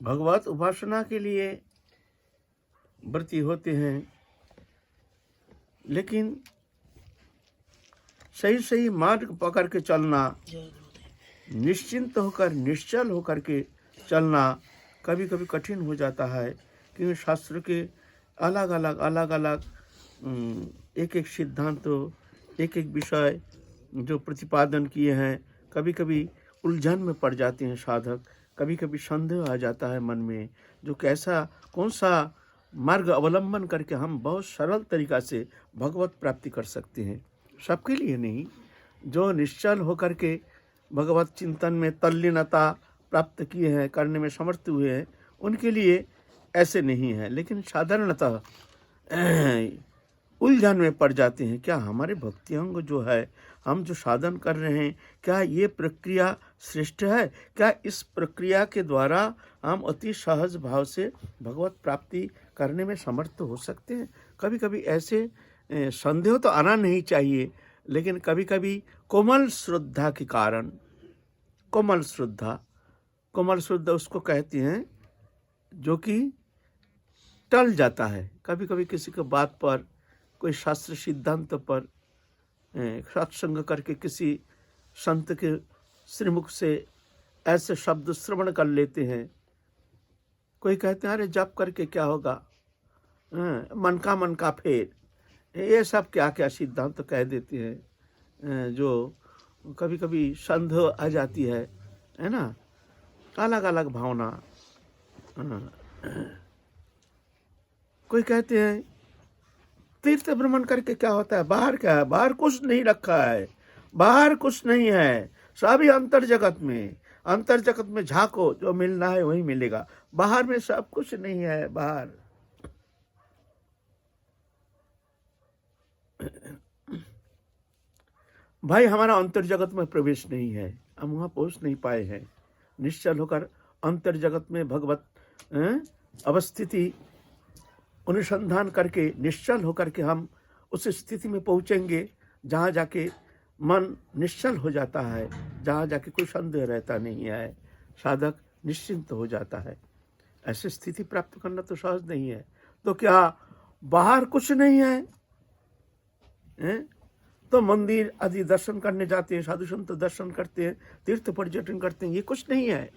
भगवत उपासना के लिए व्रती होते हैं, लेकिन सही सही मार्ग पकड़ के चलना, निश्चिंत होकर निश्चल होकर के चलना कभी कभी कठिन हो जाता है, क्योंकि शास्त्र के अलग अलग एक एक सिद्धांतों, एक एक विषय जो प्रतिपादन किए हैं, कभी कभी उलझन में पड़ जाते हैं साधक। कभी कभी संदेह आ जाता है मन में, जो कैसा कौन सा मार्ग अवलंबन करके हम बहुत सरल तरीका से भगवत प्राप्ति कर सकते हैं। सबके लिए नहीं, जो निश्चल होकर के भगवत चिंतन में तल्लीनता प्राप्त किए हैं, करने में समर्थ हुए हैं, उनके लिए ऐसे नहीं है। लेकिन साधारणतः उलझन में पड़ जाते हैं। क्या हमारे भक्ति अंग जो है, हम जो साधन कर रहे हैं, क्या ये प्रक्रिया श्रेष्ठ है? क्या इस प्रक्रिया के द्वारा हम अति सहज भाव से भगवत प्राप्ति करने में समर्थ हो सकते हैं? कभी कभी ऐसे संदेह तो आना नहीं चाहिए, लेकिन कभी कभी कोमल श्रद्धा के कारण, कोमल श्रद्धा उसको कहते हैं जो कि टल जाता है। कभी कभी किसी के बात पर, कोई शास्त्र सिद्धांत पर सत्संग करके किसी संत के श्रीमुख से ऐसे शब्द श्रवण कर लेते हैं। कोई कहते हैं अरे जप करके क्या होगा, मन का फेर, ये सब क्या क्या सिद्धांत कह देते हैं, जो कभी कभी संदेह आ जाती है ना। अलग अलग भावना। कोई कहते हैं तीर्थ भ्रमण करके क्या होता है, बाहर क्या है, बाहर कुछ नहीं रखा है, बाहर कुछ नहीं है, सभी अंतर जगत में झांको, जो मिलना है वही मिलेगा, बाहर में सब कुछ नहीं है। बाहर भाई हमारा अंतर जगत में प्रवेश नहीं है, हम वहां पहुंच नहीं पाए हैं। निश्चल होकर अंतर जगत में भगवत अवस्थिति अनुसंधान करके निश्चल होकर के हम उस स्थिति में पहुंचेंगे जहाँ जाके मन निश्चल हो जाता है, जहाँ जाके कोई संदेह रहता नहीं है, साधक निश्चिंत हो जाता है। ऐसी स्थिति प्राप्त करना तो सहज नहीं है। तो क्या बाहर कुछ नहीं है, तो मंदिर आदि दर्शन करने जाते हैं, साधु संत दर्शन करते हैं, तीर्थ पर्यटन करते हैं, ये कुछ नहीं है,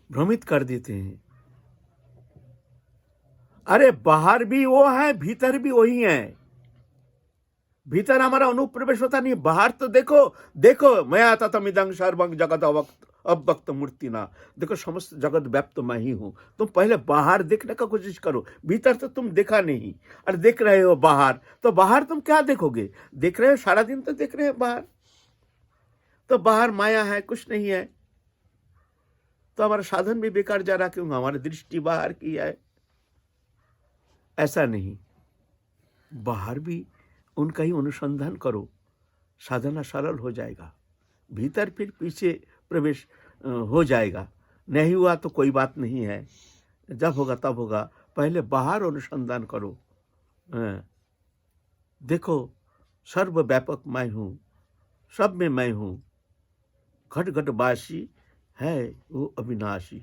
भ्रमित कर देते हैं। अरे बाहर भी वो है, भीतर भी वही है। भीतर हमारा अनुप्रवेश होता नहीं, बाहर तो देखो मैं आता था मिदंग सर्वंग जगत अवक्त मूर्ति ना, देखो समस्त जगत व्याप्त मैं ही हूं। तुम पहले बाहर देखने का कोशिश करो, भीतर तो तुम देखा नहीं। अरे देख रहे हो बाहर, तो बाहर तुम क्या देखोगे? देख रहे हो सारा दिन तो देख रहे हो बाहर, तो बाहर माया है, कुछ नहीं है, तो हमारा साधन भी बेकार जा रहा, क्योंकि हमारी दृष्टि बाहर की है। ऐसा नहीं, बाहर भी उनका ही अनुसंधान करो, साधना सरल हो जाएगा, भीतर फिर पीछे प्रवेश हो जाएगा। नहीं हुआ तो कोई बात नहीं है, जब होगा तब होगा, पहले बाहर अनुसंधान करो। देखो सर्वव्यापक मैं हूँ, सब में मैं हूँ, घट घट वासी है वो अविनाशी,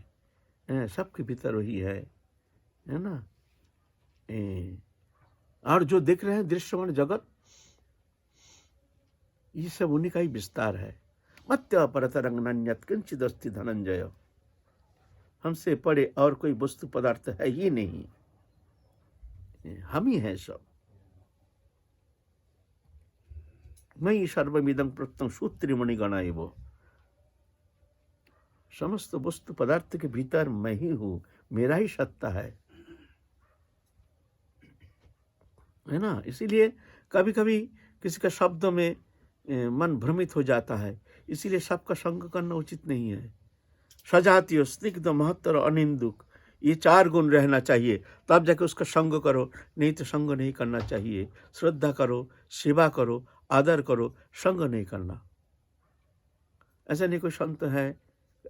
सबके भीतर वही है ना। और जो देख रहे हैं दृश्यमान जगत, ये सब उन्हीं का ही विस्तार है। मत्य परतरंग नन्यत किंचिद अस्ति धनंजय, हमसे पड़े और कोई वस्तु पदार्थ है ही नहीं, हम ही हैं सब। मैं सर्वमिदं प्रत्यं सूत्रिमणि गणाय, वो समस्त वस्तु पदार्थ के भीतर मैं ही हूं, मेरा ही सत्ता है ना। इसीलिए कभी कभी किसी का शब्द में मन भ्रमित हो जाता है, इसीलिए सबका संग करना उचित नहीं है। सजातीय, स्निग्ध, महत्तर, अनिंदुक, ये 4 गुण रहना चाहिए, तब जाके उसका संग करो, नहीं तो संग नहीं करना चाहिए। श्रद्धा करो, सेवा करो, आदर करो, संग नहीं करना। ऐसा नहीं कोई संत है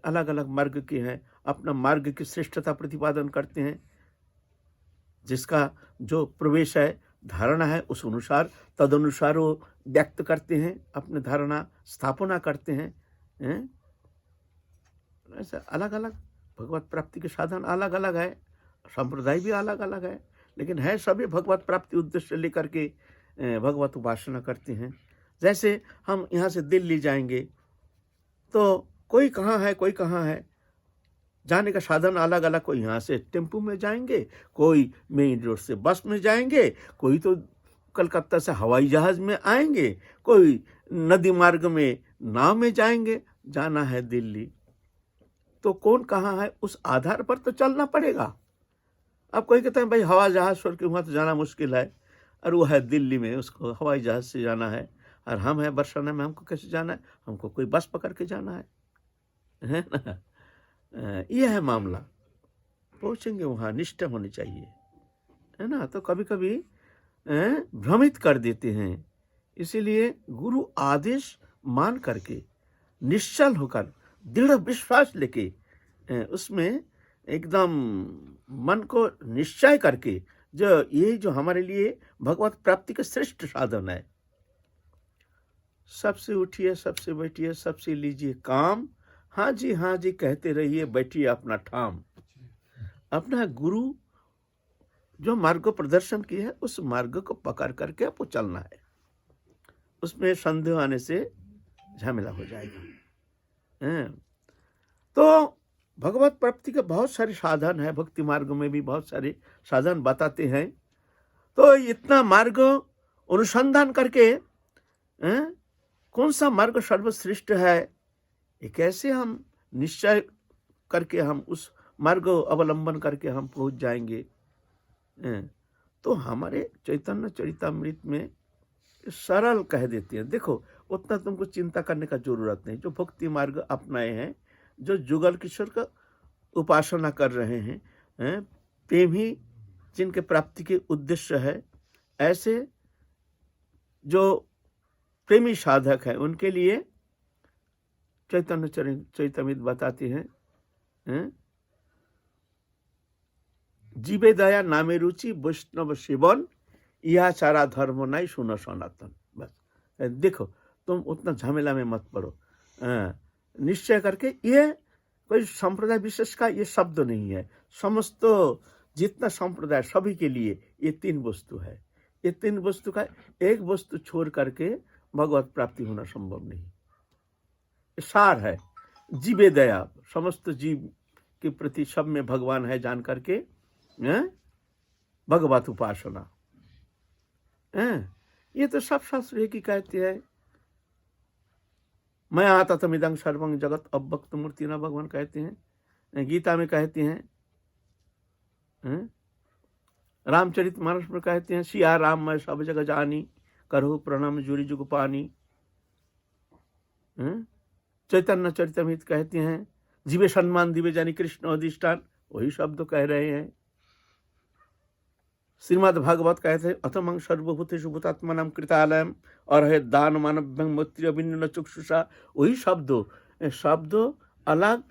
अलग अलग मार्ग के हैं, अपना मार्ग की श्रेष्ठता प्रतिपादन करते हैं, जिसका जो प्रवेश है, धारणा है, उस अनुसार तदनुसार वो व्यक्त करते हैं, अपने धारणा स्थापना करते हैं, ऐसा अलग अलग भगवत प्राप्ति के साधन अलग अलग है, संप्रदाय भी अलग अलग है, लेकिन है सभी भगवत प्राप्ति उद्देश्य लेकर के भगवत उपासना करते हैं। जैसे हम यहाँ से दिल्ली जाएंगे तो कोई कहाँ है, कोई कहाँ है, जाने का साधन अलग अलग, कोई यहाँ से टेम्पू में जाएंगे, कोई मेन रोड से बस में जाएंगे, कोई तो कलकत्ता से हवाई जहाज में आएंगे, कोई नदी मार्ग में नाव में जाएंगे। जाना है दिल्ली तो कौन कहाँ है उस आधार पर तो चलना पड़ेगा। अब कोई कहता है भाई हवाई जहाज छोड़ के वहाँ तो जाना मुश्किल है, और वो है दिल्ली में, उसको हवाई जहाज से जाना है, और हम हैं बरसाना में, हमको कैसे जाना है, हमको कोई बस पकड़ के जाना है ना। ये है मामला। पहुँचेंगे वहाँ, निष्ठा होनी चाहिए, है ना। तो कभी कभी भ्रमित कर देते हैं। इसीलिए गुरु आदेश मान करके, निश्चल होकर, दृढ़ विश्वास लेके, उसमें एकदम मन को निश्चय करके, जो हमारे लिए भगवत प्राप्ति का श्रेष्ठ साधन है, सबसे उठिए, सबसे बैठिए, सबसे लीजिए काम, हाँ जी कहते रहिए, बैठिए अपना ठाम। अपना गुरु जो मार्ग को प्रदर्शन किया है उस मार्ग को पकड़ करके आपको चलना है। उसमें संदेह आने से झमेला हो जाएगा। तो भगवत प्राप्ति के बहुत सारे साधन है, भक्ति मार्ग में भी बहुत सारे साधन बताते हैं। तो इतना मार्ग अनुसंधान करके कौन सा मार्ग सर्वश्रेष्ठ है, ये कैसे हम निश्चय करके हम उस मार्ग अवलंबन करके हम पहुंच जाएंगे। तो हमारे चैतन्य चरितामृत में सरल कह देते हैं। देखो, उतना तुमको चिंता करने का जरूरत नहीं। जो भक्ति मार्ग अपनाए हैं, जो जुगल किशोर का उपासना कर रहे हैं, प्रेम ही जिनके प्राप्ति के उद्देश्य है, ऐसे जो प्रेमी साधक है उनके लिए चैतन्य चरितामृत बताते हैं, जीवे दया नामे रुचि वैष्णव सेवन, यह सारा धर्म नहीं सुनो सनातन। बस देखो, तुम उतना झमेला में मत पड़ो। निश्चय करके, ये कोई संप्रदाय विशेष का ये शब्द नहीं है, समस्त जितना संप्रदाय सभी के लिए ये तीन वस्तु है। ये तीन वस्तु का एक वस्तु छोड़ करके भगवत प्राप्ति होना संभव नहीं। सार है जीवे दया, समस्त जीव के प्रति सब में भगवान है जान करके भगवत उपासना। ये तो सब शास्त्र की कहते हैं। मैं आता तमिदं सर्वं जगत अव्यक्त मूर्ति ना, भगवान कहते हैं, गीता में कहते हैं, रामचरितमानस में कहते हैं, सिया राम मैं सब जगह जानी, करहु प्रणाम जुरी जुग पानी। चैतन्य चरितमृत कहते हैं, जीवे सम्मान दिवे जानी कृष्ण अधिष्ठान, वही शब्द कह रहे हैं। श्रीमद् भागवत कहते हैं, अथमं सर्वभूतेषु भूतात्मनां कृतालयम् अर्हति दान मानव्यं मैत्रेय विनम्र चक्षुषा। वही शब्द अलग,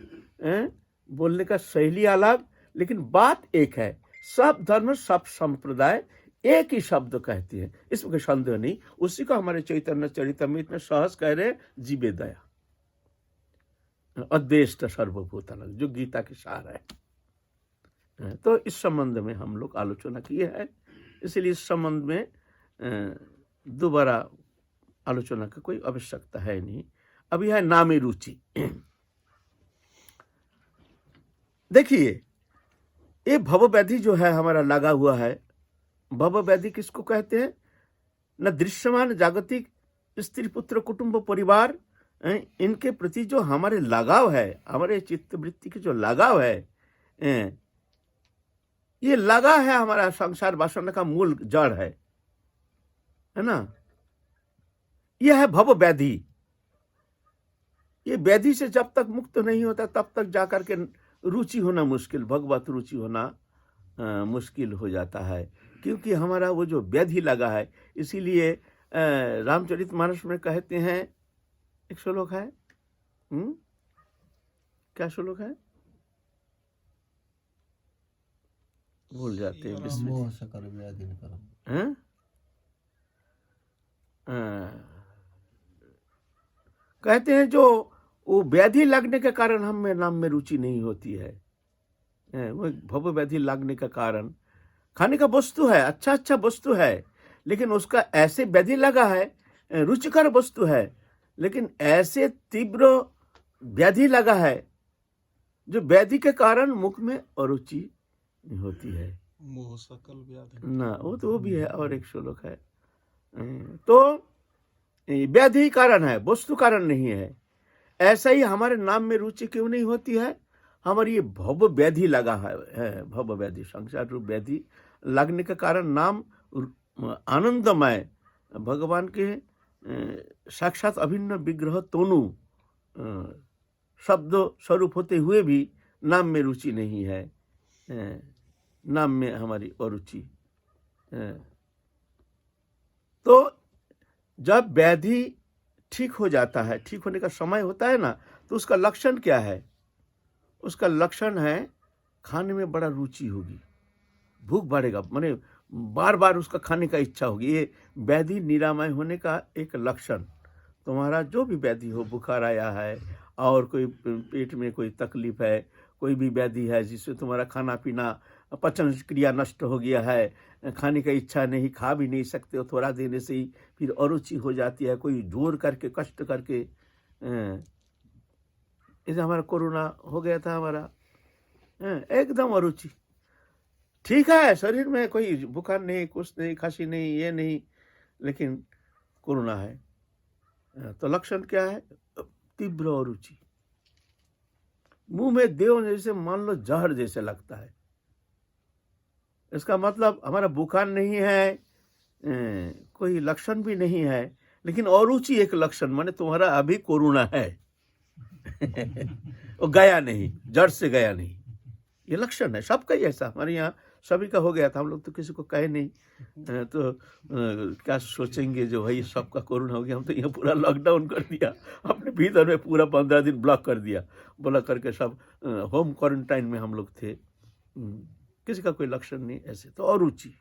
बोलने का शैली अलग, लेकिन बात एक है। सब धर्म सब संप्रदाय एक ही शब्द कहते हैं, इसमें कोई संदेह नहीं। उसी को हमारे चैतन्य चरितामृत में सहज कह रहे हैं, जीवे दया अद्वेष्ट सर्वभूतानां, जो गीता की सार है। तो इस संबंध में हम लोग आलोचना किए हैं, इसलिए इस संबंध में दोबारा आलोचना की कोई आवश्यकता है नहीं। अभी है नामे रुचि। देखिए, ये भवव्याधि जो है हमारा लगा हुआ है, भवव्याधि किसको कहते हैं? न दृश्यमान जागतिक स्त्री पुत्र कुटुंब परिवार, इनके प्रति जो हमारे लगाव है, हमारे चित्त वृत्ति के जो लगाव है, ये लगा है हमारा संसार वासना का मूल जड़ है ना। यह है भव व्याधि। ये व्याधि से जब तक मुक्त नहीं होता तब तक जाकर के रुचि होना मुश्किल, भगवत रुचि होना मुश्किल हो जाता है, क्योंकि हमारा वो जो व्याधि लगा है। इसीलिए रामचरितमानस में कहते हैं, एक श्लोक है, क्या श्लोक है, भूल जाते हैं, कहते हैं जो वो व्याधि लगने के कारण हम में नाम में रुचि नहीं होती है। वो भव व्याधि लगने का कारण खाने का वस्तु है, अच्छा अच्छा वस्तु है, लेकिन उसका ऐसे व्याधि लगा है, रुचिकर वस्तु है, लेकिन ऐसे तीव्र व्याधि लगा है जो व्याधि के कारण मुख में अरुचि होती है। मोह सकल व्याधि ना वो भी है, और एक श्लोक है। तो व्याधि कारण है, वस्तु कारण नहीं है। ऐसा ही हमारे नाम में रुचि क्यों नहीं होती है? हमारी ये भव व्याधि लगा है, भव व्याधि, संसार रूप व्याधि लगने के कारण नाम आनंदमय भगवान के साक्षात अभिन्न विग्रह तोनु शब्द स्वरूप होते हुए भी नाम में रुचि नहीं है, नाम में हमारी अरुचि। तो जब व्याधि ठीक हो जाता है, ठीक होने का समय होता है ना, तो उसका लक्षण क्या है? उसका लक्षण है खाने में बड़ा रुचि होगी, भूख बढ़ेगा, माने बार बार उसका खाने का इच्छा होगी। ये व्याधि निरामय होने का एक लक्षण। तुम्हारा जो भी व्याधि हो, बुखार आया है और कोई पेट में कोई तकलीफ है, कोई भी व्याधि है जिससे तुम्हारा खाना पीना पचन क्रिया नष्ट हो गया है, खाने का इच्छा नहीं, खा भी नहीं सकते हो, थोड़ा देने से ही फिर अरुचि हो जाती है, कोई जोर करके कष्ट करके। जैसे हमारा कोरोना हो गया था, हमारा एकदम अरुचि। ठीक है, शरीर में कोई बुखार नहीं, कुछ नहीं, खांसी नहीं, ये नहीं, लेकिन कोरोना है। तो लक्षण क्या है? तीव्र अरुचि, मुंह में देव जैसे मान लो जहर जैसे लगता है। इसका मतलब हमारा बुखार नहीं है, कोई लक्षण भी नहीं है, लेकिन अरुचि एक लक्षण, माने तुम्हारा अभी कोरोना है वो गया नहीं, जड़ से गया नहीं, ये लक्षण है। सबका ही ऐसा, हमारे यहाँ सभी का हो गया था, हम लोग तो किसी को कहे नहीं। तो क्या सोचेंगे जो भाई सबका कोरोना हो गया, हम तो यहाँ पूरा लॉकडाउन कर दिया, अपने भीतर में पूरा 15 दिन ब्लॉक कर दिया, बोला करके सब होम क्वारंटाइन में हम लोग थे। किसी का कोई लक्षण नहीं ऐसे। तो अरुचि,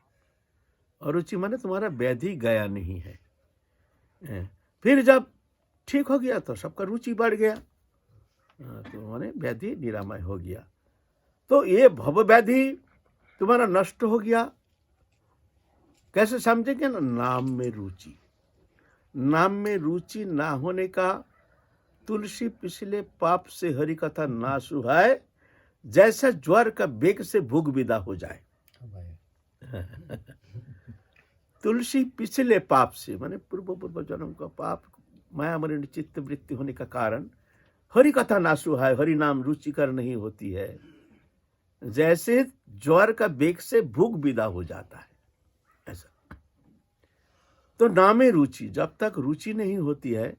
अरुचि माने तुम्हारा व्याधि गया नहीं है। फिर जब ठीक हो गया तो सबका रुचि बढ़ गया, तो माने व्याधि निरामय हो गया। तो ये भव व्याधि तुम्हारा नष्ट हो गया। कैसे समझेंगे ना? नाम में रुचि, नाम में रुचि ना होने का तुलसी पिछले पाप से हरि कथा ना सुहाए, जैसा ज्वर का बेग से भूख विदा हो जाए। तुलसी पिछले पाप से माने पूर्व जन्म का पाप, माया मरण चित्त वृत्ति होने का कारण हरि कथा ना सुहाए, हरि नाम रुचिकर नहीं होती है, जैसे ज्वर का बेग से भूख विदा हो जाता है, ऐसा। तो नामे रुचि, जब तक रुचि नहीं होती है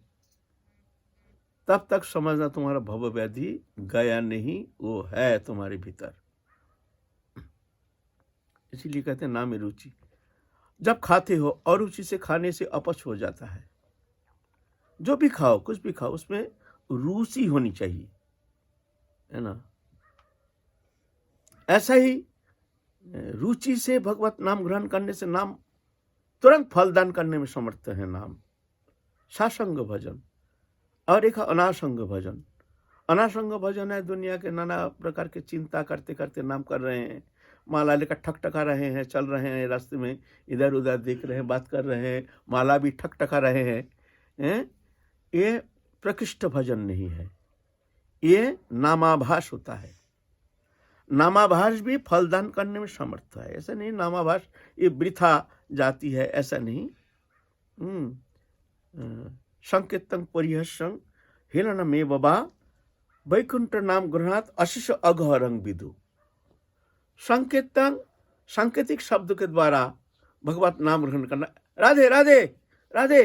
तब तक समझना तुम्हारा भव व्याधि गया नहीं, वो है तुम्हारे भीतर। इसीलिए कहते हैं नामे रुचि। जब खाते हो अरुचि से खाने से अपच हो जाता है। जो भी खाओ, कुछ भी खाओ, उसमें रुचि होनी चाहिए, है ना। ऐसा ही रुचि से भगवत नाम ग्रहण करने से नाम तुरंत फलदान करने में समर्थ है। नाम सासंग भजन और एक अनासंग भजन। अनासंग भजन है दुनिया के नाना प्रकार के चिंता करते करते नाम कर रहे हैं, माला लेकर ठकठका रहे हैं, चल रहे हैं रास्ते में, इधर उधर देख रहे हैं, बात कर रहे हैं, माला भी ठकठका रहे हैं। ये प्रकृष्ट भजन नहीं है, ये नामाभास होता है। नामाभास भी फलदान करने में समर्थ है। ऐसा नहीं नामाभास ये वृथा जाती है, ऐसा नहीं। संकेतन परिहसं हिरण में बबा वैकुंठ नाम ग्रहणात अशिष अघहरंग विदु। संकेतन, सांकेतिक शब्द के द्वारा भगवत नाम ग्रहण करना। राधे राधे राधे,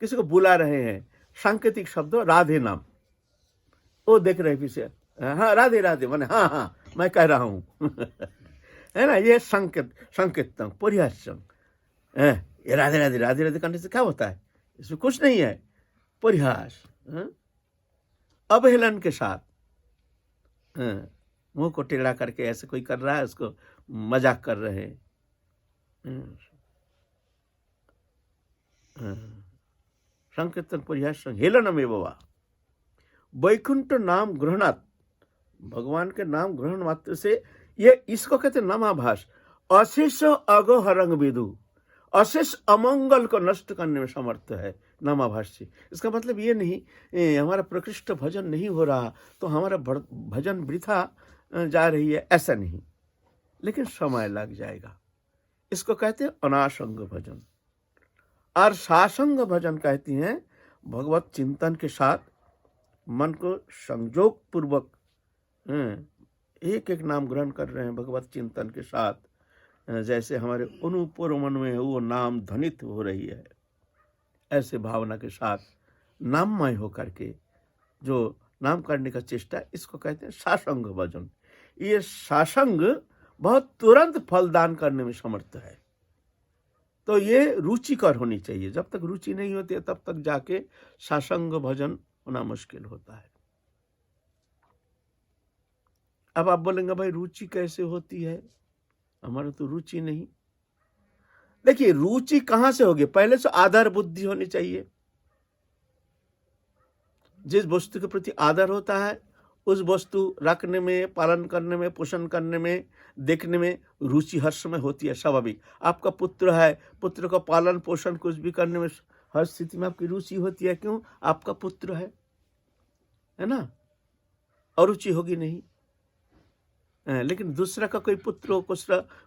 किसी को बुला रहे हैं, सांकेतिक शब्द राधे नाम, वो देख रहे पीछे, हाँ राधे राधे माने हाँ हाँ मैं कह रहा हूँ है ना। ये संकेत, संकेतन परिहासं, ये राधे राधे राधे राधे करने से क्या होता है? इसमें कुछ नहीं है, परिहास, अवहेलन के साथ, मुंह को टेढ़ा करके ऐसे कोई कर रहा है, उसको मजाक कर रहे हैं। संकीर्तन परिहास हेलन में बाबा, वैकुंठ नाम ग्रहणात्, भगवान के नाम ग्रहण मात्र से, ये इसको कहते हैं नामाभास। अशेष अगोहरंग विदु, अशेष अमंगल को नष्ट करने में समर्थ है नामाभास से। इसका मतलब ये नहीं हमारा प्रकृष्ट भजन नहीं हो रहा तो हमारा भजन वृथा जा रही है, ऐसा नहीं, लेकिन समय लग जाएगा। इसको कहते हैं अनासंग भजन। और सासंग भजन कहती हैं भगवत चिंतन के साथ मन को संजोग पूर्वक एक एक नाम ग्रहण कर रहे हैं भगवत चिंतन के साथ, जैसे हमारे अनुपूर्व मन में वो नाम ध्वनित हो रही है, ऐसे भावना के साथ नाममय होकर के जो नाम करने का चेष्टा, इसको कहते हैं सासंग भजन। ये सासंग बहुत तुरंत फलदान करने में समर्थ है। तो ये रुचिकर होनी चाहिए। जब तक रुचि नहीं होती है तब तक जाके सासंग भजन होना मुश्किल होता है। अब आप बोलेंगे भाई रुचि कैसे होती है, हमारा तो रुचि नहीं। देखिए रुचि कहां से होगी, पहले से आदर बुद्धि होनी चाहिए। जिस वस्तु के प्रति आदर होता है उस वस्तु रखने में, पालन करने में, पोषण करने में, देखने में रुचि हर समय होती है, स्वाभाविक। आपका पुत्र है, पुत्र का पालन पोषण कुछ भी करने में हर स्थिति में आपकी रुचि होती है। क्यों? आपका पुत्र है ना, अरुचि होगी नहीं। लेकिन दूसरा का कोई पुत्र हो,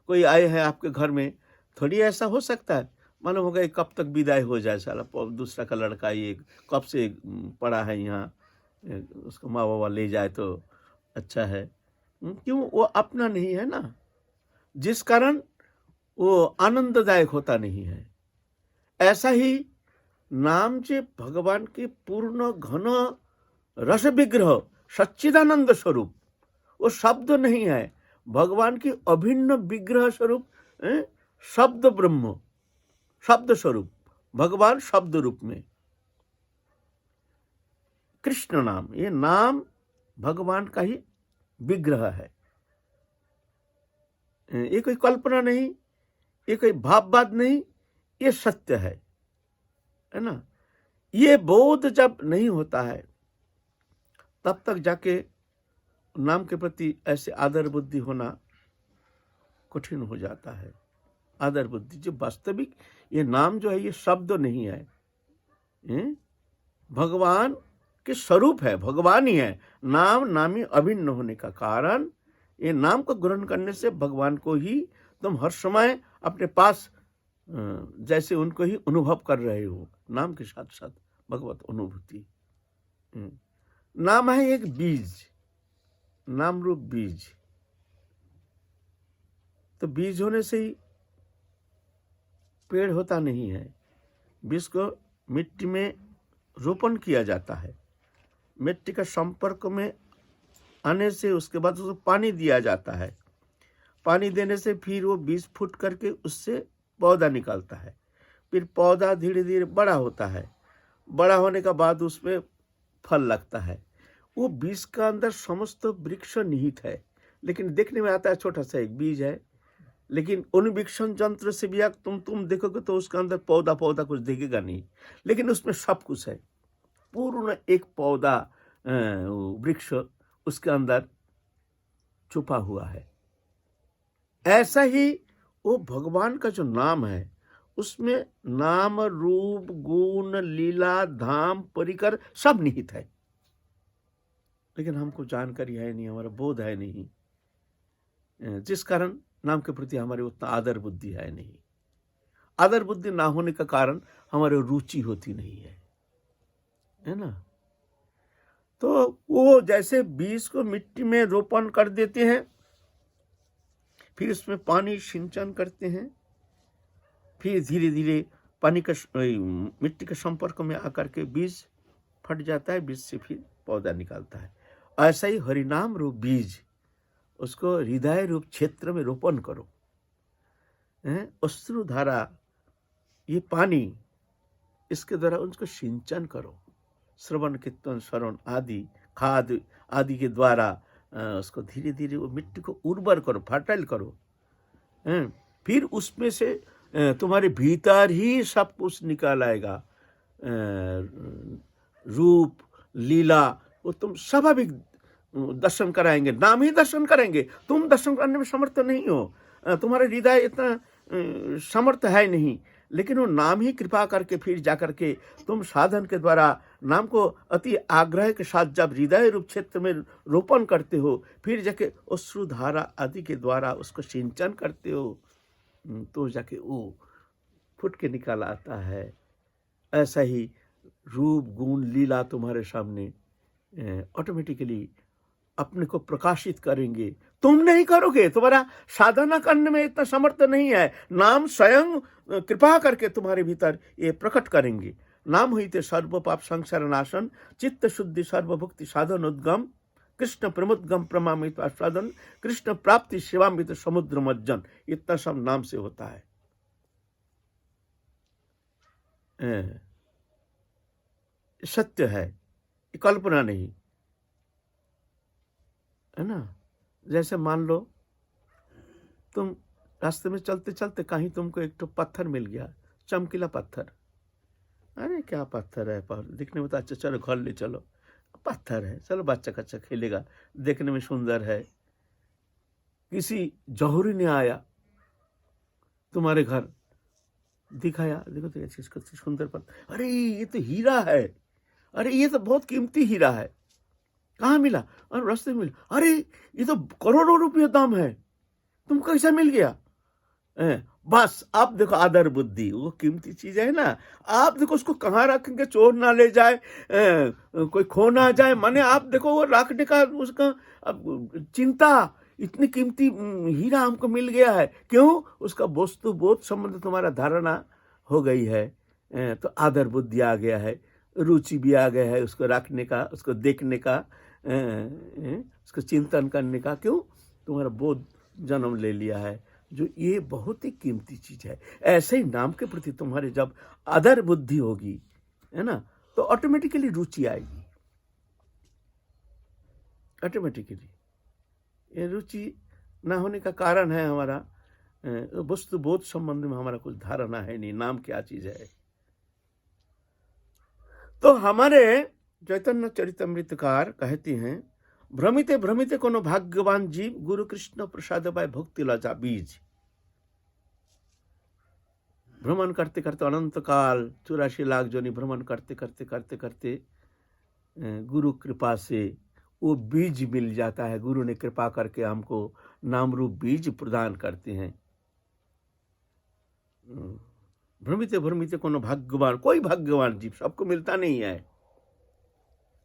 कोई आए हैं आपके घर में, थोड़ी ऐसा हो सकता है मालूम होगा कब तक विदाई हो जाए, साला दूसरा का लड़का ये कब से पड़ा है यहाँ, उसको माँ बाबा ले जाए तो अच्छा है। क्यों? वो अपना नहीं है ना, जिस कारण वो आनंददायक होता नहीं है। ऐसा ही नाम से भगवान के पूर्ण घन रस विग्रह सच्चिदानंद स्वरूप, वो शब्द नहीं है, भगवान की अभिन्न विग्रह स्वरूप शब्द ब्रह्म, शब्द स्वरूप भगवान शब्द रूप में। कृष्ण नाम, ये नाम भगवान का ही विग्रह है। ये कोई कल्पना नहीं, ये कोई भाववाद नहीं, ये सत्य है ना। ये बोध जब नहीं होता है तब तक जाके नाम के प्रति ऐसे आदर बुद्धि होना कठिन हो जाता है। आदर बुद्धि जो वास्तविक, ये नाम जो है ये शब्द नहीं है, भगवान के स्वरूप है, भगवान ही है। नाम नामी अभिन्न होने का कारण, ये नाम को ग्रहण करने से भगवान को ही तुम हर समय अपने पास जैसे उनको ही अनुभव कर रहे हो। नाम के साथ साथ भगवत अनुभूति। नाम है एक बीज, नाम रूप बीज। तो बीज होने से ही पेड़ होता नहीं है। बीज को मिट्टी में रोपण किया जाता है, मिट्टी का संपर्क में आने से उसके बाद उसको पानी दिया जाता है, पानी देने से फिर वो बीज फूट करके उससे पौधा निकलता है, फिर पौधा धीरे धीरे बड़ा होता है, बड़ा होने का बाद उसमें फल लगता है। वो बीज का अंदर समस्त वृक्ष निहित है, लेकिन देखने में आता है छोटा सा एक बीज है, लेकिन अनुवीक्षण यंत्र से भी तुम देखोगे तो उसका अंदर पौधा कुछ दिखेगा नहीं, लेकिन उसमें सब कुछ है। पूर्ण एक पौधा वृक्ष उसके अंदर छुपा हुआ है। ऐसा ही वो भगवान का जो नाम है उसमें नाम रूप गुण लीला धाम परिकर सब निहित है, लेकिन हमको जानकारी है नहीं, हमारा बोध है नहीं, जिस कारण नाम के प्रति हमारे उतना आदर बुद्धि है नहीं। आदर बुद्धि ना होने का कारण हमारे रुचि होती नहीं है ना। तो वो जैसे बीज को मिट्टी में रोपण कर देते हैं, फिर उसमें पानी सिंचन करते हैं, फिर धीरे धीरे पानी का मिट्टी के संपर्क में आकर के बीज फट जाता है, बीज से फिर पौधा निकलता है। ऐसा ही हरिनाम रूप बीज, उसको हृदय रूप क्षेत्र में रोपण करो। अश्रुधारा, ये पानी, इसके द्वारा उसको सिंचन करो। श्रवण कीर्तन शरण आदि खाद आदि के द्वारा उसको धीरे धीरे वो मिट्टी को उर्वर करो, फर्टाइल करो। फिर उसमें से तुम्हारे भीतर ही सब कुछ निकल आएगा, रूप लीला वो तुम स्वाभाविक दर्शन कराएंगे, नाम ही दर्शन करेंगे। तुम दर्शन करने में समर्थ नहीं हो, तुम्हारा हृदय इतना समर्थ है नहीं, लेकिन वो नाम ही कृपा करके फिर जाकर के तुम साधन के द्वारा नाम को अति आग्रह के साथ जब हृदय रूप क्षेत्र में रोपण करते हो, फिर जाके अश्रुधारा आदि के द्वारा उसको सिंचन करते हो, तो जाके वो फुट के निकल आता है। ऐसा ही रूप गुण लीला तुम्हारे सामने ऑटोमेटिकली अपने को प्रकाशित करेंगे। तुम नहीं करोगे, तुम्हारा साधना करने में इतना समर्थ नहीं है, नाम स्वयं कृपा करके तुम्हारे भीतर ये प्रकट करेंगे। नाम हुईते सर्व पाप संसार नाशन, चित्त शुद्धि सर्वभुक्ति साधन उद्गम, कृष्ण प्रमुद्गम प्रमामित आस्वादन, कृष्ण प्राप्ति शिवामृत समुद्र मज्जन। इतना सब नाम से होता है। सत्य है, कल्पना नहीं है ना। जैसे मान लो तुम रास्ते में चलते चलते कहीं तुमको एक तो पत्थर मिल गया, चमकीला पत्थर। अरे क्या पत्थर है, दिखने में तो अच्छा, चलो घर ले चलो, पत्थर है, चलो बच्चा कच्चा खेलेगा, देखने में सुंदर है। किसी जौहरी ने आया तुम्हारे घर, दिखाया, देखो तो इसका सुंदर पत्थर, अरे ये तो हीरा है, अरे ये तो बहुत कीमती हीरा है, कहाँ मिला? और रास्ते में मिला, अरे ये तो करोड़ों रुपये दाम है, तुमको कैसा मिल गया? बस आप देखो आदर बुद्धि, वो कीमती चीज है ना, आप देखो उसको कहाँ रखेंगे, चोर ना ले जाए, कोई खो ना जाए, माने आप देखो वो रखने का उसका चिंता। इतनी कीमती हीरा हमको मिल गया है, क्यों? उसका वस्तु बोध संबंध तुम्हारा धारणा हो गई है, तो आदर बुद्धि आ गया है, रुचि भी आ गया है उसको रखने का, उसको देखने का, उसको चिंतन करने का। क्यों? तुम्हारा बोध जन्म ले लिया है, जो ये बहुत ही कीमती चीज है। ऐसे ही नाम के प्रति तुम्हारे जब आदर बुद्धि होगी, है ना, तो ऑटोमेटिकली रुचि आएगी। ऑटोमेटिकली ये रुचि ना होने का कारण है हमारा वस्तु बोध संबंध में हमारा कुछ धारणा है नहीं, नाम क्या चीज है। तो हमारे चैतन्य चरितमृतकार कहते हैं, भ्रमिते भ्रमिते कोनो भाग्यवान जीव, गुरु कृष्ण प्रसाद पाए भक्ति लजा बीज। भ्रमण करते करते अनंत काल 84 लाख जोनि भ्रमण करते करते करते करते गुरु कृपा से वो बीज मिल जाता है। गुरु ने कृपा करके हमको नाम रूप बीज प्रदान करते हैं। भ्रमिते भ्रमिते कोनो भाग्यवान, कोई भाग्यवान जीव, सबको मिलता नहीं है।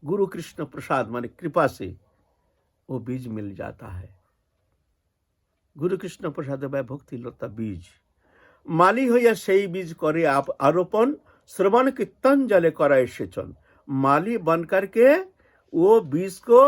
गुरु कृष्ण प्रसाद माने कृपा से वो बीज मिल जाता है। गुरु कृष्ण प्रसाद भाई भक्ति लता बीज माली हইয়া সেই बीज करे आप आरोपण, श्रवण कीर्तन जले कराए सेचन। माली बन करके वो बीज को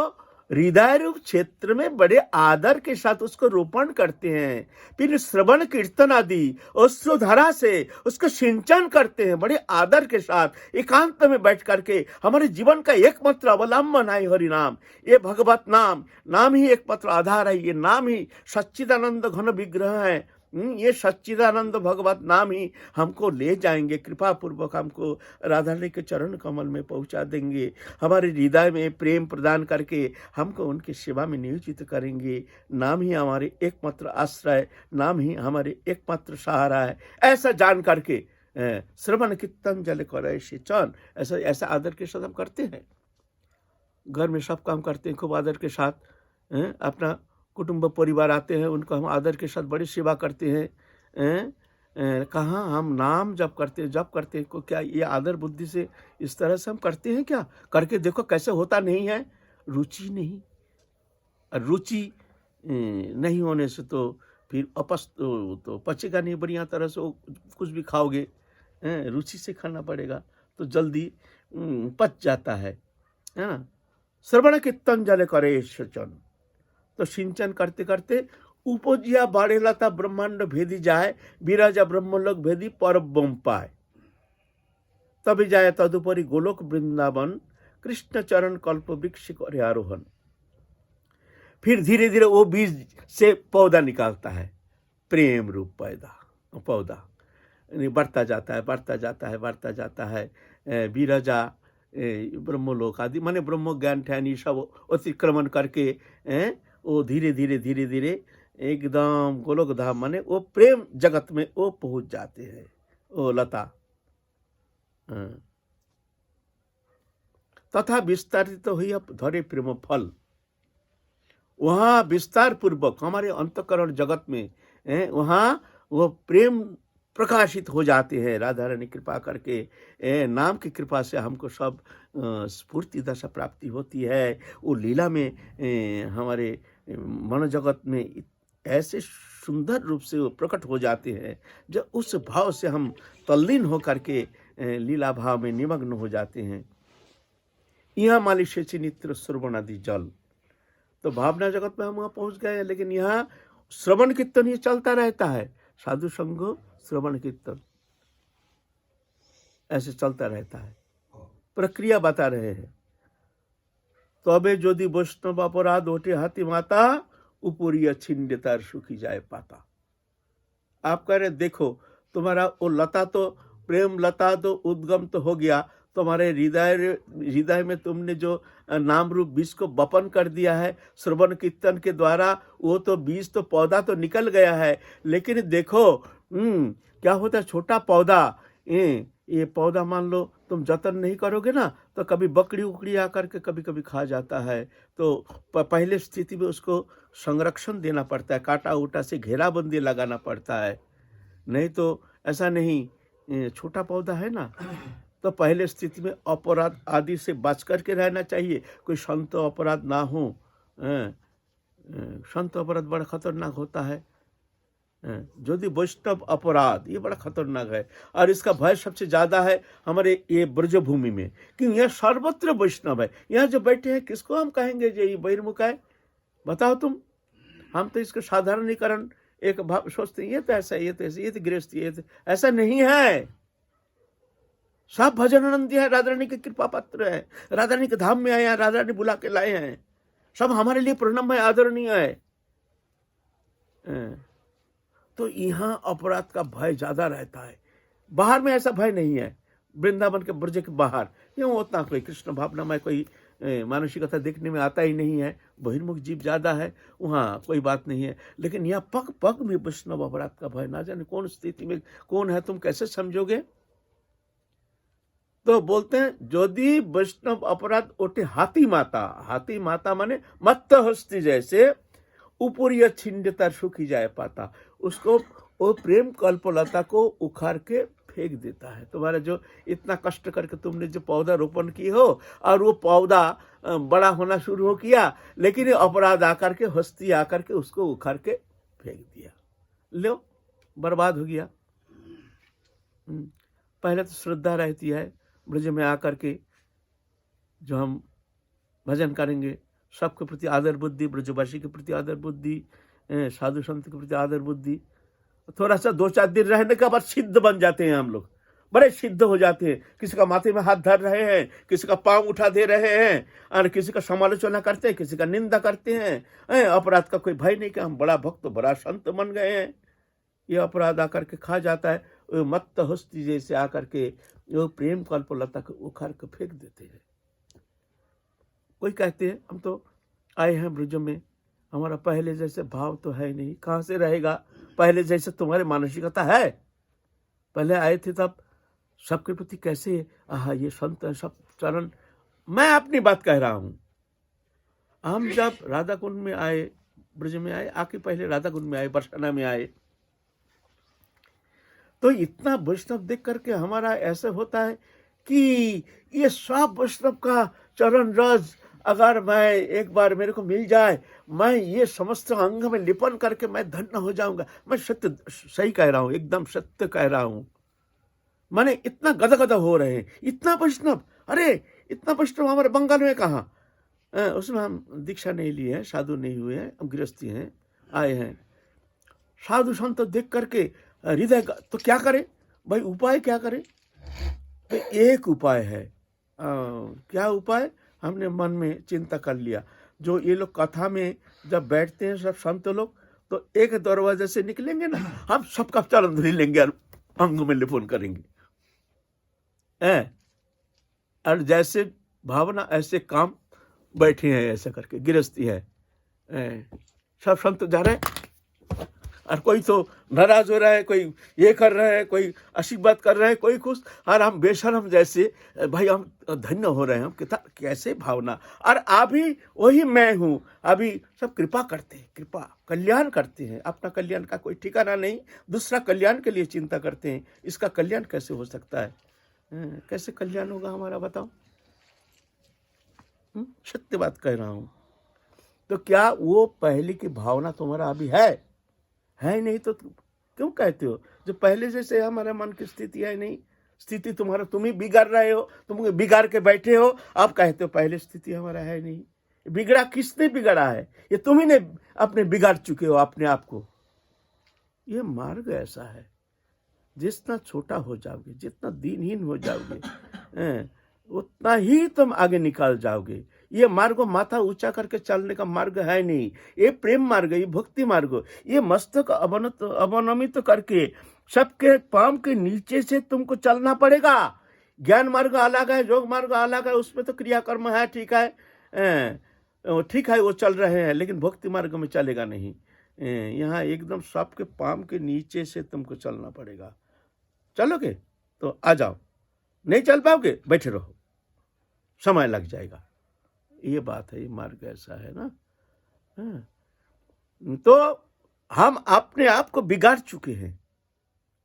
हृदय रूप क्षेत्र में बड़े आदर के साथ उसको रोपण करते हैं, फिर श्रवण कीर्तन आदि अश्रुधारा से उसको सिंचन करते हैं बड़े आदर के साथ। एकांत में बैठ करके हमारे जीवन का एकमात्र अवलंबन है हरि नाम, ये भगवत नाम, नाम ही एकमात्र आधार है। ये नाम ही सच्चिदानंद घन विग्रह है। ये सच्चिदानंद भगवत नाम ही हमको ले जाएंगे, कृपा पूर्वक हमको राधा रानी के चरण कमल में पहुंचा देंगे, हमारे हृदय में प्रेम प्रदान करके हमको उनकी सेवा में नियोजित करेंगे। नाम ही हमारे एकमात्र आश्रय, नाम ही हमारे एकमात्र सहारा है। ऐसा जान करके श्रवण कीर्तन जल करे सिंचन, ऐसा ऐसा आदर के साथ हम करते हैं। घर में सब काम करते हैं खूब आदर के साथ, अपना कुटुंब परिवार आते हैं, उनको हम आदर के साथ बड़ी सेवा करते हैं। कहाँ हम नाम जब करते हैं को क्या ये आदर बुद्धि से इस तरह से हम करते हैं क्या? करके देखो कैसे होता नहीं है। रुचि नहीं, रुचि नहीं होने से तो फिर अपस तो पचेगा नहीं बढ़िया तरह से। कुछ भी खाओगे रुचि से खाना पड़ेगा तो जल्दी पच जाता है ना। श्रवण कीर्तन जले करे सिंचन, तो सिंचन करते करते उपजिया बाड़े लता ब्रह्मांड भेदी जाए, विराजा ब्रह्मलोक भेदी परब्रह्म पाए। तभी जाए तदुपरि गोलोक वृंदावन, कृष्ण चरण कल्प वृक्ष करे आरोहण। फिर धीरे धीरे वो बीज से पौधा निकालता है, प्रेम रूप पौधा बढ़ता जाता है, बढ़ता जाता है, बढ़ता जाता है। विरजा ब्रह्मलोक आदि माने ब्रह्म ज्ञान ठैन ये सब अतिक्रमण करके वो धीरे धीरे धीरे धीरे एकदम गोलोक धाम माने वो प्रेम जगत में वो पहुंच जाते हैं वो लता। तथा विस्तारित तो हुई अब धरे प्रेम फल, वहाँ विस्तार पूर्वक हमारे अंतकरण जगत में वहाँ वो प्रेम प्रकाशित हो जाते हैं। राधा रानी कृपा करके नाम की कृपा से हमको सब स्फूर्ति दशा प्राप्ति होती है। वो लीला में हमारे मन जगत में ऐसे सुंदर रूप से वो प्रकट हो जाते हैं, जब उस भाव से हम तल्लीन होकर के लीला भाव में निमग्न हो जाते हैं। यहाँ माली शेची नित्र श्रवण आदि जल, तो भावना जगत में हम वहाँ पहुँच गए हैं, लेकिन यहाँ श्रवण कीर्तन ये चलता रहता है। साधु संग श्रवण कीर्तन ऐसे चलता रहता है, प्रक्रिया बता रहे हैं। तबे यदि वैष्णव अपराध ओटे हाथी माता, ऊपरी छिंडतार सुखी जाए पाता। आप कह रहे देखो तुम्हारा वो लता तो प्रेम लता तो उद्गम तो हो गया, तुम्हारे हृदय में तुमने जो नाम रूप बीज को बपन कर दिया है श्रवण कीर्तन के द्वारा, वो तो बीज तो पौधा तो निकल गया है। लेकिन देखो क्या होता है, छोटा पौधा ये पौधा मान लो तुम जतन नहीं करोगे ना, तो कभी बकरी उकड़ी आकर के कभी कभी खा जाता है। तो पहले स्थिति में उसको संरक्षण देना पड़ता है, काटा उटा से घेराबंदी लगाना पड़ता है। नहीं तो ऐसा नहीं, छोटा पौधा है ना, तो पहले स्थिति में अपराध आदि से बच करके रहना चाहिए। कोई संत अपराध ना हो, संत अपराध बड़ा खतरनाक होता है। यदि वैष्णव अपराध ये बड़ा खतरनाक है, और इसका भय सबसे ज्यादा है हमारे ये ब्रजभूमि में, क्योंकि यह सर्वत्र वैष्णव है। यहाँ जो बैठे हैं किसको हम कहेंगे जो ये बहिर्मुख है, बताओ तुम। हम तो इसका साधारणीकरण एक भाव सोचते हैं, ये तो ऐसा, ये तो ऐसा, ये तो गृहस्थी, ये तो ऐसा नहीं है। सब भजनानंदी है, राधा रानी के कृपा पात्र है, राधा रानी के धाम में आए हैं, राधा रानी बुला के लाए हैं, सब हमारे लिए प्रणम है, आदरणीय है। तो यहाँ अपराध का भय ज्यादा रहता है, बाहर में ऐसा भय नहीं है। वृंदावन के ब्रज के बाहर क्यों उतना कोई कृष्ण भावना में कोई मानसिकता देखने में आता ही नहीं है, बहिर्मुख जीव ज्यादा है, वहाँ कोई बात नहीं है। लेकिन यहाँ पग पग में वैष्णव अपराध का भय, ना जाने कौन स्थिति में कौन है, तुम कैसे समझोगे। तो बोलते हैं यदि वैष्णव अपराध ओटे हाथी माता, हाथी माता माने मत्त हस्ती जैसे, ऊपरी छिंडता सुखी जाए पाता, उसको वो प्रेम कल्पलता को उखाड़ के फेंक देता है। तुम्हारा जो इतना कष्ट करके तुमने जो पौधा रोपण की हो और वो पौधा बड़ा होना शुरू हो किया, लेकिन अपराध आकर के हस्ती आकर के उसको उखाड़ के फेंक दिया, लो बर्बाद हो गया। पहले तो श्रद्धा रहती है ब्रज में आकर के, जो हम भजन करेंगे, सबके प्रति आदर बुद्धि, ब्रजवासी के प्रति आदर बुद्धि, साधु संत के प्रति आदर बुद्धि। थोड़ा सा 2-4 दिन रहने के बाद सिद्ध बन जाते हैं हम लोग, बड़े सिद्ध हो जाते हैं। किसी का माथे में हाथ धर रहे हैं, किसी का पांव उठा दे रहे हैं, और किसी का समालोचना करते हैं, किसी का निंदा करते हैं। अपराध का कोई भय नहीं कि हम बड़ा भक्त बड़ा संत बन गए हैं। ये अपराध आकर के खा जाता है, वो मत्त हस्ती जैसे आकर के वो प्रेम कल्पलता को उखाड़ के फेंक देते हैं। कोई कहते हैं हम तो आए हैं ब्रज में, हमारा पहले जैसे भाव तो है नहीं, कहाँ से रहेगा, पहले जैसे तुम्हारी मानसिकता है, पहले आए थे तब सबके प्रति कैसे ये संत है सब चरण। मैं अपनी बात कह रहा हूँ, हम जब राधा कुंड में आए, ब्रज में आए, आके पहले राधा कुंड में आए, बरसाना में आए, तो इतना वैष्णव देख करके हमारा ऐसे होता है कि ये सब वैष्णव का चरण रज अगर मैं एक बार मेरे को मिल जाए, मैं ये समस्त अंग में लिपन करके मैं धन्य हो जाऊंगा। मैं सत्य सही कह रहा हूँ, एकदम सत्य कह रहा हूँ। माने इतना गदगद हो रहे हैं, इतना वैष्णव, अरे इतना वैष्णव हमारे बंगाल में कहाँ। उसमें हम दीक्षा नहीं लिए हैं, साधु नहीं हुए हैं, हम गृहस्थी हैं, आए हैं। साधु संत देख करके हृदय का तो क्या करे भाई, उपाय क्या करे। तो एक उपाय है, क्या उपाय, हमने मन में चिंता कर लिया। जो ये लोग कथा में जब बैठते हैं सब संत लोग, तो एक दरवाजे से निकलेंगे ना, हम सबका चरण धुरी लेंगे और अंग में लिपोन करेंगे। और जैसे भावना ऐसे काम बैठे हैं, ऐसा करके गृहस्थी है। सब संत जा रहे हैं और कोई तो नाराज हो रहा है, कोई ये कर रहा है, कोई आशीर्वाद कर रहा है, कोई खुश, और हम बेशरम जैसे भाई हम धन्य हो रहे हैं। हम कितना कैसे भावना, और अभी वही मैं हूँ। अभी सब कृपा करते हैं, कृपा कल्याण करते हैं, अपना कल्याण का कोई ठिकाना नहीं, दूसरा कल्याण के लिए चिंता करते हैं। इसका कल्याण कैसे हो सकता है? कैसे कल्याण होगा हमारा, बताओ? सत्य बात कह रहा हूँ। तो क्या वो पहले की भावना तुम्हारा अभी है नहीं? तो क्यों कहते हो? जो पहले जैसे हमारे मन की स्थिति है नहीं, स्थिति तुम्हारा, तुम ही बिगाड़ रहे हो, तुम बिगाड़ के बैठे हो। आप कहते हो पहले स्थिति हमारा है नहीं। बिगड़ा किसने बिगड़ा है? ये तुम ही ने अपने बिगाड़ चुके हो अपने आप को। ये मार्ग ऐसा है, जितना छोटा हो जाओगे, जितना दीनहीन हो जाओगे, उतना ही तुम आगे निकाल जाओगे। ये मार्ग माथा ऊंचा करके चलने का मार्ग है नहीं। ये प्रेम मार्ग, ये भक्ति मार्ग, ये मस्तक अवनमित करके सबके पांव के नीचे से तुमको चलना पड़ेगा। ज्ञान मार्ग अलग है, योग मार्ग अलग है, उसमें तो क्रियाकर्म है, ठीक है, ठीक है, वो चल रहे हैं, लेकिन भक्ति मार्ग में चलेगा नहीं। यहाँ एकदम सबके पांव के नीचे से तुमको चलना पड़ेगा। चलोगे तो आ जाओ, नहीं चल पाओगे बैठे रहो, समय लग जाएगा। ये बात है, ये मार्ग ऐसा है ना। तो हम अपने आप को बिगाड़ चुके हैं,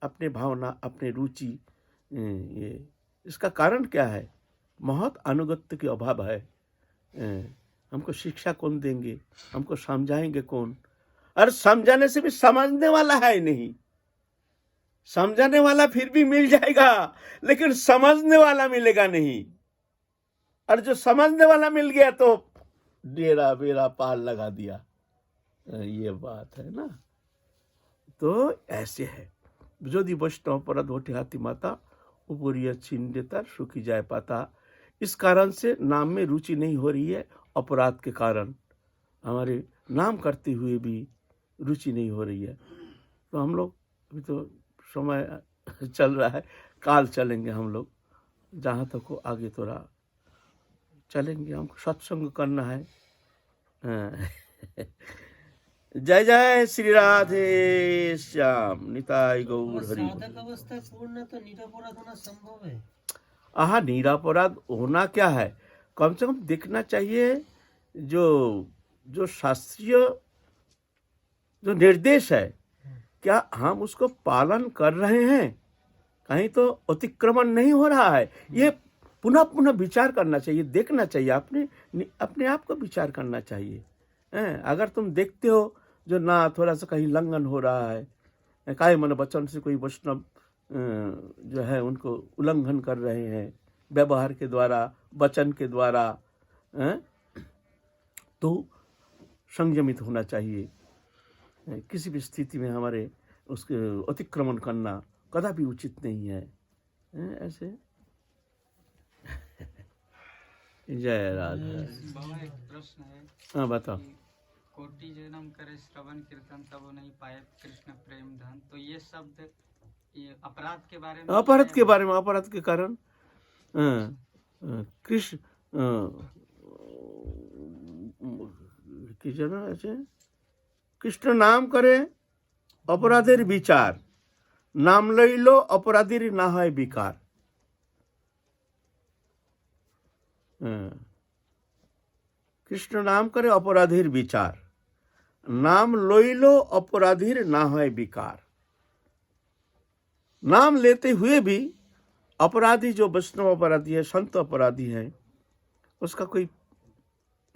अपने भावना, अपने रुचि। ये इसका कारण क्या है? बहुत अनुगत्य के अभाव है। हमको शिक्षा कौन देंगे? हमको समझाएंगे कौन? और समझाने से भी समझने वाला है नहीं। समझाने वाला फिर भी मिल जाएगा, लेकिन समझने वाला मिलेगा नहीं। और जो समझने वाला मिल गया तो डेरा बेरा पार लगा दिया। ये बात है ना। तो ऐसे है, যদি বৈষ্ণव अपराध होते हाथी माता उपरिया छीन देता सुखी जाए पाता। इस कारण से नाम में रुचि नहीं हो रही है, अपराध के कारण हमारे नाम करते हुए भी रुचि नहीं हो रही है। तो हम लोग अभी तो समय चल रहा है, काल चलेंगे हम लोग, जहाँ तक हो आगे थोड़ा चलेंगे। हमको सत्संग करना है। जय जय श्री राधे श्याम, निताई गौर हरि। साधक अवस्था पूर्ण तो निरपराध होना संभव है। आहा, निरपराध होना क्या है? कम से कम देखना चाहिए जो शास्त्रीय जो निर्देश है, क्या हम उसको पालन कर रहे हैं? कहीं तो अतिक्रमण नहीं हो रहा है? ये पुनः पुनः विचार करना चाहिए, देखना चाहिए, अपने आप को विचार करना चाहिए। अगर तुम देखते हो जो ना थोड़ा सा कहीं लंघन हो रहा है, काय मन वचन से कोई वैष्णव जो है उनको उल्लंघन कर रहे हैं व्यवहार के द्वारा, वचन के द्वारा, तो संयमित होना चाहिए। किसी भी स्थिति में हमारे उसके अतिक्रमण करना कदापि उचित नहीं है। ऐसे जय राधा। बाबा एक प्रश्न है। हाँ बताओ। कि कोटि जन्म करे श्रवण कीर्तन तब नहीं पाए कृष्ण प्रेम धन, तो ये शब्द ये अपराध के बारे में, अपराध के बारे में, अपराध के कारण कृष्ण की जना ऐसे कृष्ण नाम करे अपराधेर विचार, नाम लइलो अपराधीर ना হয় विकार। कृष्ण नाम करे अपराधीर विचार, नाम लइलो अपराधीर ना হয় विकार। नाम लेते हुए भी अपराधी जो वैष्णव अपराधी है, संत अपराधी है, उसका कोई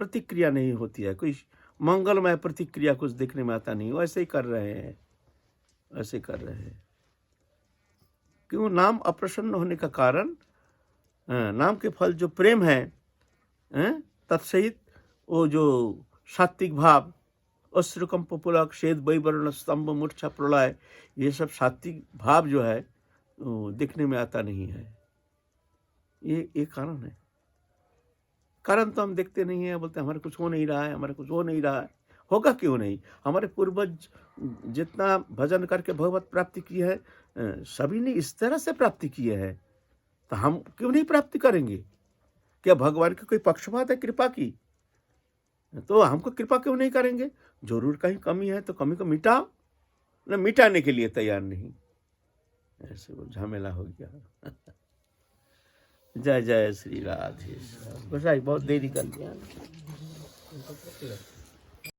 प्रतिक्रिया नहीं होती है, कोई मंगलमय प्रतिक्रिया कुछ देखने में आता नहीं। वैसे ही कर रहे हैं, ऐसे कर रहे हैं। क्यों? नाम अप्रसन्न होने का कारण, नाम के फल जो प्रेम है, तत्सहित वो जो सात्विक भाव, अश्रुकंप पुलक श्वेत वैवर्ण स्तंभ मूर्छा प्रलय, ये सब सात्विक भाव जो है वो देखने में आता नहीं है। ये कारण है। कारण तो हम देखते नहीं है, बोलते हमारे कुछ हो नहीं रहा है, हमारे कुछ हो नहीं रहा है। होगा क्यों नहीं? हमारे पूर्वज जितना भजन करके भगवत प्राप्ति की है, सभी ने इस तरह से प्राप्ति की है, तो हम क्यों नहीं प्राप्ति करेंगे? क्या भगवान की कोई पक्षपात है कृपा की? तो हमको कृपा क्यों नहीं करेंगे? जरूर कहीं कमी है तो कमी को मिटाओ, न मिटाने के लिए तैयार नहीं। ऐसे वो झमेला हो गया। जय जय श्री राधे। बस बहुत देरी कर दिया।